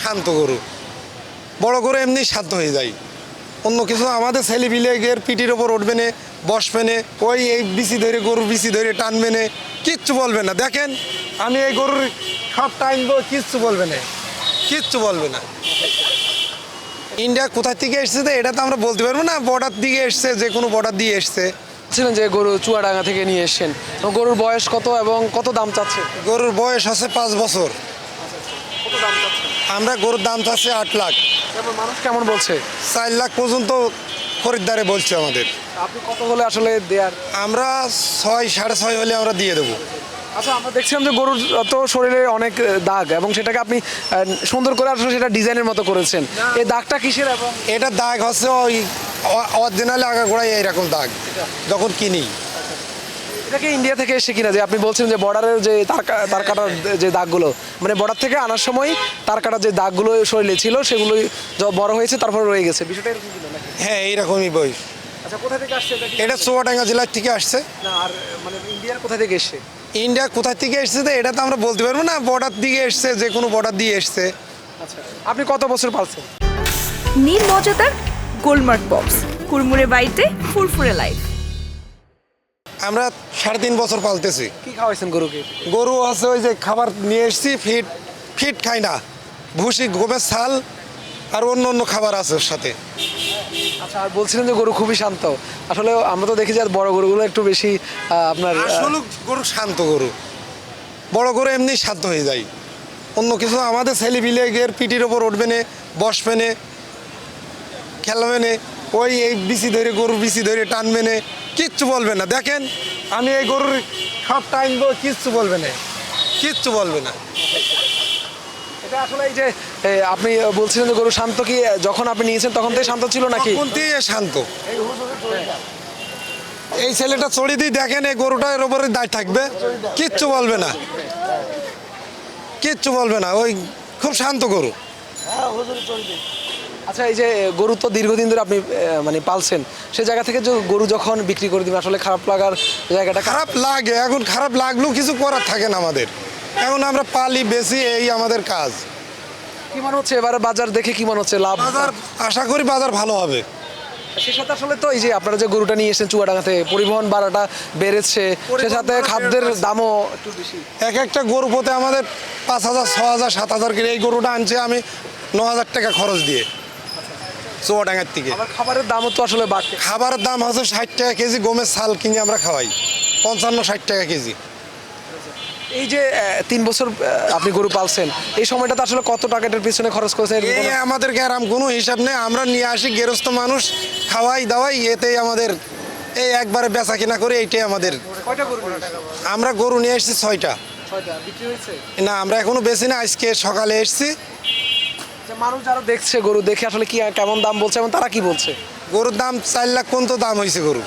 শান্ত গরু, বড় গরু এমনি শান্ত হয়ে যায়। অন্য কিছু আমাদের ছেলে বিলেগের পিঠির ওপর উঠবে না, বসবে না, ওই এই বিচি ধরে গরুর বিচি ধরে টানবে না, কিচ্ছু বলবে না। দেখেন আমি এই গরুর সব টানবো, কিচ্ছু বলবে না, কিচ্ছু বলবে না। ইন্ডিয়া কোথা থেকে এসছে তো এটা তো আমরা বলতে পারবো না, বর্ডার দিকে এসছে, যে কোনো বর্ডার দিয়ে এসছে। ছিলেন যে গরু চুয়াডাঙ্গা থেকে নিয়ে এসেছেন, তো গরুর বয়স কত এবং কত দাম চাচ্ছে? গরুর বয়স আছে 5 বছর। কত দাম চাচ্ছে? আমরা গরুর দাম চাচ্ছি 8 লাখ। এবার মানুষ কেমন বলছে? 4 লাখ পর্যন্ত খরিদ্দারে বলছে আমাদের। আপনি কত হলে আসলে দেয়ার? আমরা 6 6.5 হলে আমরা দিয়ে দেবো। আচ্ছা, আমরা দেখছিলাম যে গরুর তো শরীরে অনেক দাগ এবং সেটাকে আপনি সুন্দর করে আসলে সেটা ডিজাইনের মতো করেছেন। এই দাগটা কিসের? এবং এটা দাগ হচ্ছে ওই অরিজিনালি আগাগোড়াই এইরকম দাগ যখন কিনি। এটাকে ইন্ডিয়া থেকে এসে কিনা, যে আপনি বলছেন যে বর্ডারের যে তার কাটার যে দাগগুলো, মানে বর্ডার থেকে আনার সময় তার কাটার যে দাগগুলো শরীরে ছিল সেগুলো বড় হয়েছে, তারপরে রয়ে গেছে, বিষয়টা এরকম ছিল নাকি? হ্যাঁ, এইরকমই বই। আচ্ছা, কোথা থেকে আসছে এটা? এটা চুয়াডাঙ্গা জেলার থেকে আসছে। না, আর মানে ইন্ডিয়ার কোথা থেকে এসছে? ইন্ডিয়া কোথা থেকে এসছে তো এটা তো আমরা বলতে পারবো না, বর্ডার দিকে এসছে, যে কোনো বর্ডার দিয়ে এসছে। আচ্ছা, আপনি কত বছর পালছেন? নীল মজাদার গোলমার্ক বক্স, কুড়মুড়ে বাড়িতে ফুরফুরে লাইফ। আমরা 3.5 বছর পালতেছি। কি খাওয়াইছেন গরুকে? গরু আছে ওই যে খাবার নিয়ে এসছি, ফিট ফিট খাই না, ভুসি, গমের ছাল আর অন্য অন্য খাবার আছে ওর সাথে। আচ্ছা, আর বলছিলেন যে গরু খুবই শান্ত। আসলে আমরা তো দেখি যে বড় গরুগুলো একটু বেশি আপনার আসলে গরু শান্ত গরু, বড় গরু এমনি শান্ত হয়ে যায়। অন্য কিছু আমাদের ছেলে বিলেগের পিঠির ওপর উঠবে না, বসবে না, খেলবে না, ওই এই বিচি ধরে গরুর বিচি ধরে টানবে না, কিচ্ছু বলবে না। দেখেন আমি এই গরুর সব টানবো, কিচ্ছু বলবে না, কিচ্ছু বলবে না। এটা আসলে এই যে আপনি বলছিলেন যে গরু শান্ত, কি যখন আপনি নিয়েছেন তখন থেকে শান্ত ছিল নাকি? তখন থেকে শান্ত। এই ছেলেটা চড়ি দিয়ে দেখেন, এই গরুটার ওপরে দাঁড়িয়ে থাকবে, কিচ্ছু বলবে না, কিচ্ছু বলবে না, ওই খুব শান্ত গরু। আচ্ছা, এই যে গরু তো দীর্ঘদিন ধরে আপনি মানে পালছেন, সে জায়গা থেকে যে গরু যখন বিক্রি করে দিবেন আসলে খারাপ লাগার জায়গাটা? খারাপ লাগে, এখন খারাপ লাগলেও কিছু করার থাকে না আমাদের। এখন আমরা পালি বেশি, এই আমাদের কাজ। কি মনে হচ্ছে এবারে বাজার দেখে, কি মনে হচ্ছে লাভ? বাজার আশা করি বাজার ভালো হবে। সে সাথে আসলে তো এই যে আপনারা যে গরুটা নিয়ে এসেছেন চুয়াডাঙ্গাতে, পরিবহন ভাড়াটা বেড়েছে, সে সাথে খাদ্যের দামও একটু বেশি। এক একটা গরু পোতে আমাদের 5,000 6,000 7,000 করে। এই গরুটা আনছে আমি 9,000 টাকা খরচ দিয়ে চুয়াডাঙ্গার থেকে। আবার খাবারের দামও তো আসলে বাড়ছে। খাবারের দাম হচ্ছে 60 টাকা কেজি, গমের ছাল কিনে আমরা খাওয়াই 55-60 টাকা কেজি। এই যে 3 বছর আপনি গরু পালছেন, এই সময়টাতে আসলে কত টাকাটার পিছনে খরচ করেছেন? এই আমাদেরকে আরাম কোনো হিসাব নেই, আমরা নিয়ে আসি গেরস্থ মানুষ, খাওয়াই দাওয়াই, এতেই আমাদের এই একবারে বেচা কিনা করে, এইটাই আমাদের। কয়টা গরু? আমরা গরু নিয়ে এসেছি 6টা। 6টা বিক্রি হয়েছে? না, আমরা এখনো বেশি না, আজকে সকালে এসেছি। যে মানুষ যারা দেখছে গরু দেখে আসলে কি কেমন দাম বলছে এবং তারা কি বলছে? গরুর দাম 4 লাখ পর্যন্ত দাম হয়েছে গরু।